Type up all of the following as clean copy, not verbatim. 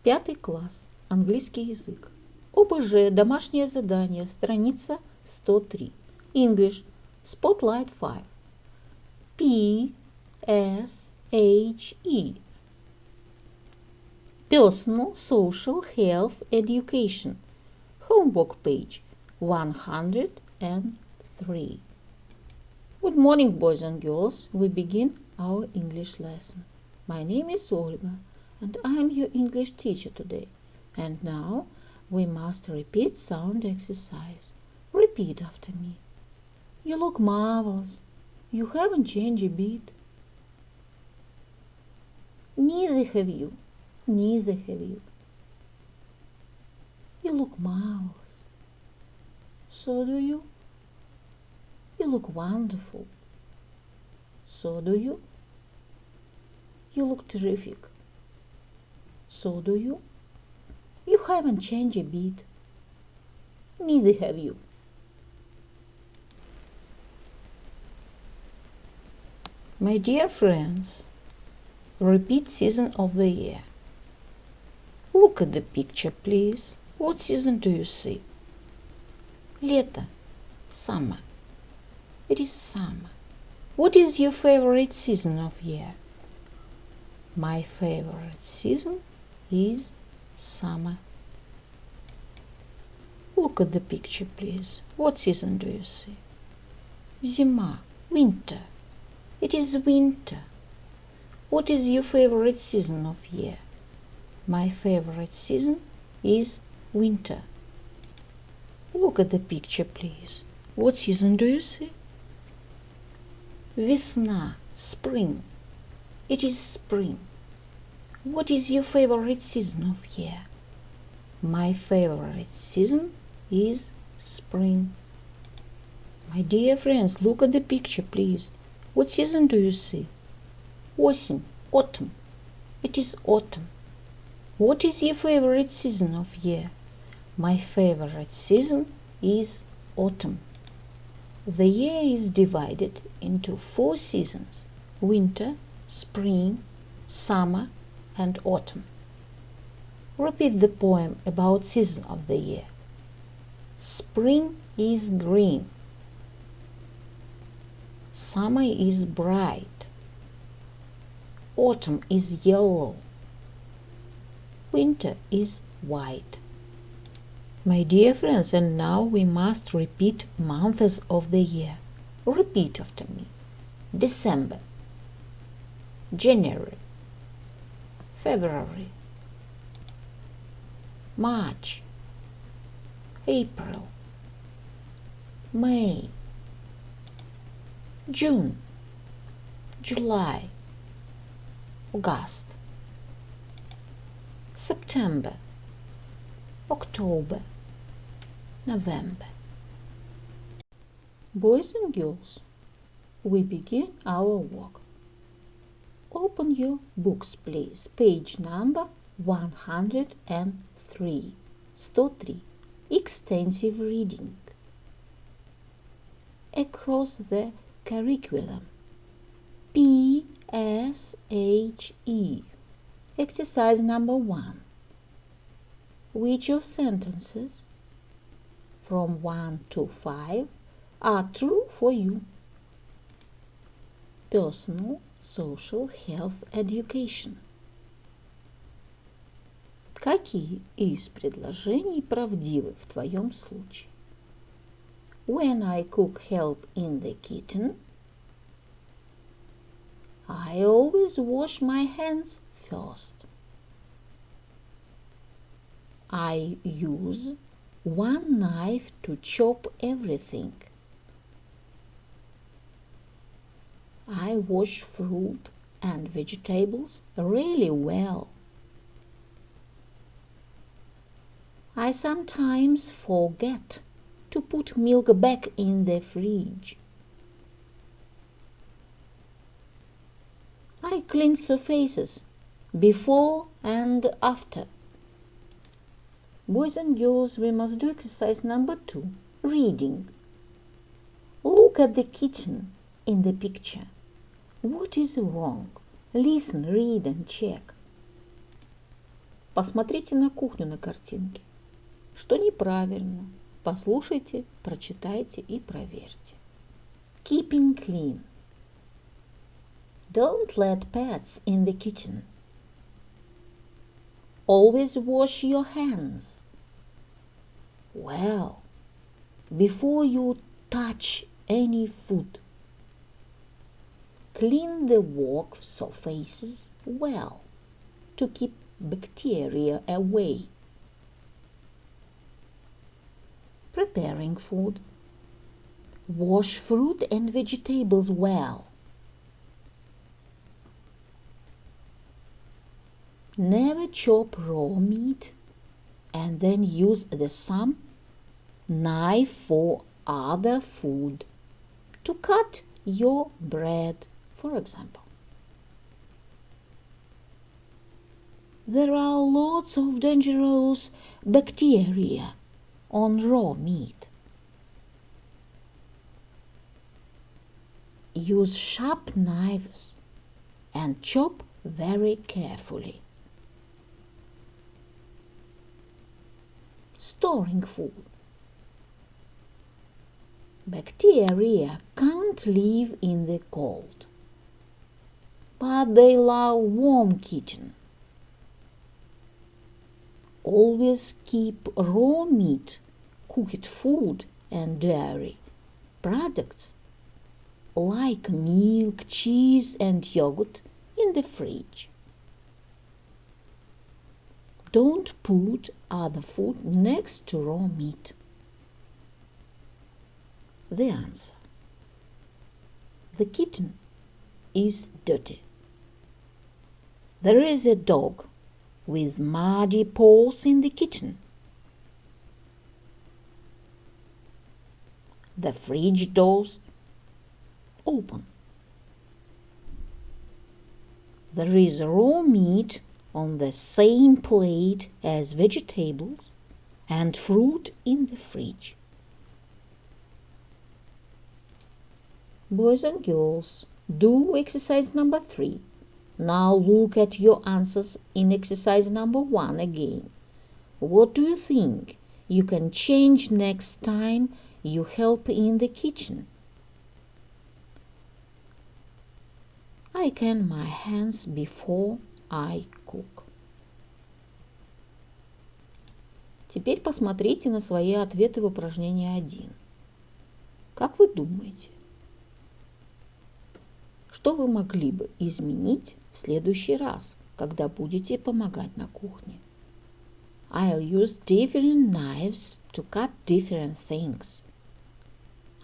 5 класс. Английский язык. ОБЖ Домашнее задание. Страница 103. English. Spotlight 5. PSHE. Personal, Social, Health, Education. Homework page 103. Good morning, boys and girls. We begin our English lesson. My name is Olga, and I'm your English teacher today. And now we must repeat sound exercise. Repeat after me. You look marvelous. You haven't changed a bit. Neither have you. Neither have you. You look marvelous. So do you. You look wonderful. So do you. You look terrific. So do you. You haven't changed a bit. Neither have you. My dear friends, repeat season of the year. Look at the picture, please. What season do you see? Лето. Summer. It is summer. What is your favorite season of year? My favorite season is summer. Look at the picture, please. What season do you see? Зима. Winter. It is winter. What is your favorite season of year? My favorite season is winter. Look at the picture, please. What season do you see? Весна. Spring. It is spring. What is your favorite season of year? My favorite season is spring. My dear friends, look at the picture, please. What season do you see? Осень. Autumn. It is autumn. What is your favorite season of year? My favorite season is autumn. The year is divided into 4 seasons: winter, spring, summer, and autumn. Repeat the poem about season of the year. Spring is green. Summer is bright. Autumn is yellow. Winter is white. My dear friends, and now we must repeat months of the year. Repeat after me. December, January, February, March, April, May, June, July, August, September, October, November. Boys and girls, we begin our work. Open your books, please. Page number 103. 103. Extensive reading. Across the curriculum. PSHE. Exercise number 1. Which of sentences from 1 to 5 are true for you? Personal, social, health, education. Какие из предложений правдивы в твоем случае? When I cook help in the kitchen, I always wash my hands first. I use one knife to chop everything. I wash fruit and vegetables really well. I sometimes forget to put milk back in the fridge. I clean surfaces before and after. Boys and girls, we must do exercise number 2, reading. Look at the kitchen in the picture. What is wrong? Listen, read and check. Посмотрите на кухню на картинке. Что неправильно? Послушайте, прочитайте и проверьте. Keeping clean. Don't let pets in the kitchen. Always wash your hands. Well, before you touch any food, clean the wok surfaces well to keep bacteria away. Preparing food. Wash fruit and vegetables well. Never chop raw meat and then use the same knife for other food to cut your bread, for example. There are lots of dangerous bacteria on raw meat. Use sharp knives and chop very carefully. Storing food. Bacteria can't live in the cold, but they love warm kitchen. Always keep raw meat, cooked food and dairy products like milk, cheese and yogurt in the fridge. Don't put other food next to raw meat. The answer. The kitchen is dirty. There is a dog with muddy paws in the kitchen. The fridge doors open. There is raw meat on the same plate as vegetables and fruit in the fridge. Boys and girls, do exercise number 3. Now look at your answers in exercise number 1 again. What do you think you can change next time you help in the kitchen? I clean my hands before I cook. Теперь посмотрите на свои ответы в упражнении 1. Как вы думаете, что вы могли бы изменить в следующий раз, когда будете помогать на кухне? I'll use different knives to cut different things.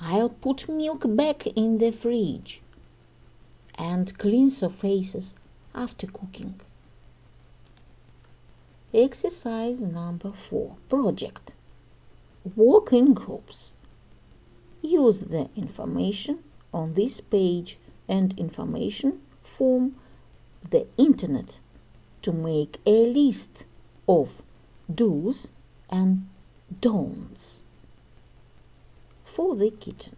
I'll put milk back in the fridge and clean surfaces after cooking. Exercise number 4. Project. Work in groups. Use the information on this page and information from the internet to make a list of do's and don'ts. For the kitchen,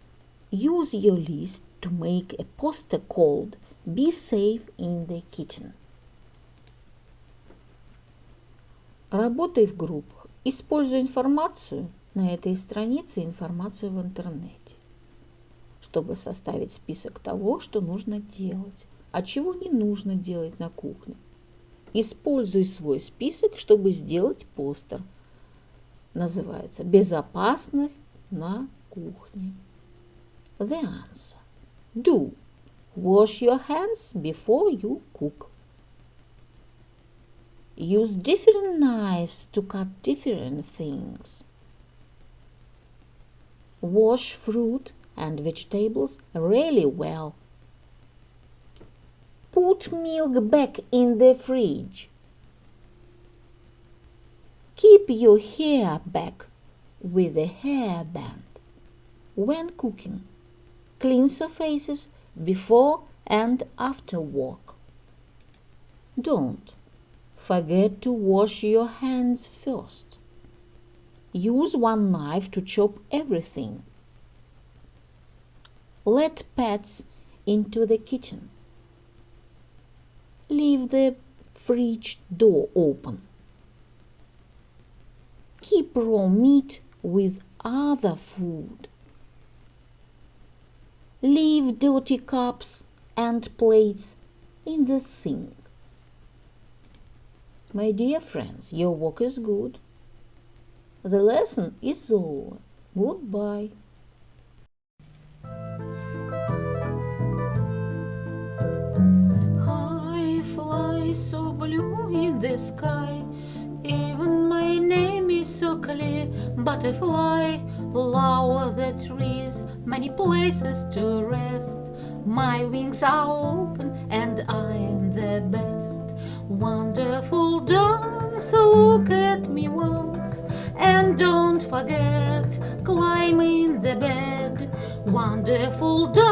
use your list to make a poster called "Be safe in the kitchen". Работай в группах. Используй информацию на этой странице, информацию в интернете, чтобы составить список того, что нужно делать, а чего не нужно делать на кухне. Используй свой список, чтобы сделать постер. Называется «Безопасность на кухне». The answer. Do. Wash your hands before you cook. Use different knives to cut different things. Wash fruit and vegetables really well. Put milk back in the fridge. Keep your hair back with a hairband. When cooking, clean surfaces before and after work. Don't forget to wash your hands first. Use one knife to chop everything. Let pets into the kitchen. Leave the fridge door open. keep raw meat with other food. Leave dirty cups and plates in the sink. My dear friends, your work is good. The lesson is over. Goodbye. I fly so blue in the sky. Even my name is so clear. Butterfly, lower the trees, many places to rest. My wings are open and I am the best. Wonderful dance, look at me once, and don't forget, climb in the bed. Wonderful dance.